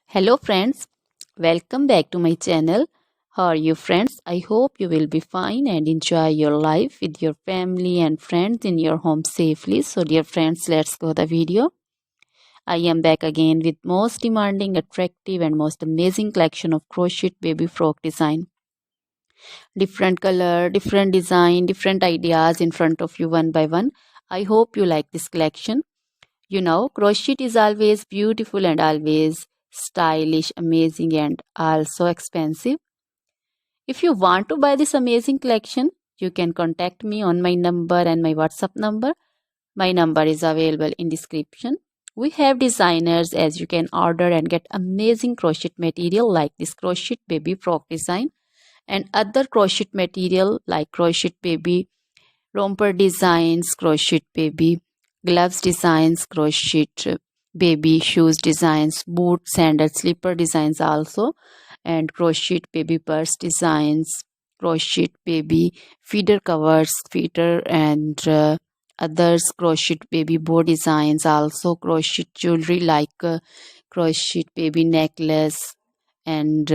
Hello friends, welcome back to my channel. How are you friends? I hope you will be fine and enjoy your life with your family and friends in your home safely. So dear friends, let's go the video. I am back again with most demanding, attractive and most amazing collection of crochet baby frock design. Different color, different design, different ideas in front of you one by one. I hope you like this collection. Crochet is always beautiful and always stylish, amazing, and also expensive. If you want to buy this amazing collection, you can contact me on my number and my WhatsApp number. My number is available in description. We have designers as you can order and get amazing crochet material like this crochet baby frock design and other crochet material like crochet baby romper designs, crochet baby gloves designs, crochet baby shoes designs, boot, sandal, slipper designs also, and crochet baby purse designs, crochet baby feeder covers, feeder and others, crochet baby bow designs also, crochet jewelry like crochet baby necklace and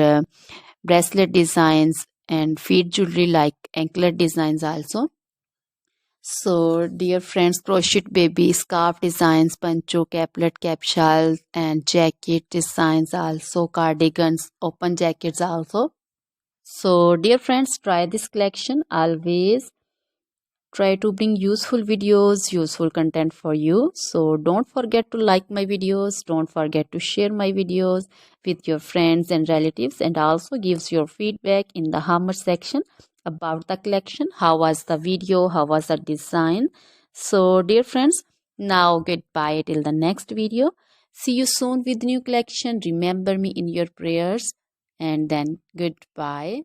bracelet designs and feet jewelry like anklet designs also. So, dear friends, crochet baby scarf designs, pancho, caplet, capsule, and jacket designs also, cardigans, open jackets also. So, dear friends, try this collection. Always try to bring useful videos, useful content for you. So, don't forget to like my videos. Don't forget to share my videos with your friends and relatives, and also gives your feedback in the hammer section about the collection. How was the video? How was the design? So, dear friends, now goodbye till the next video. See you soon with new collection. Remember me in your prayers, and then goodbye.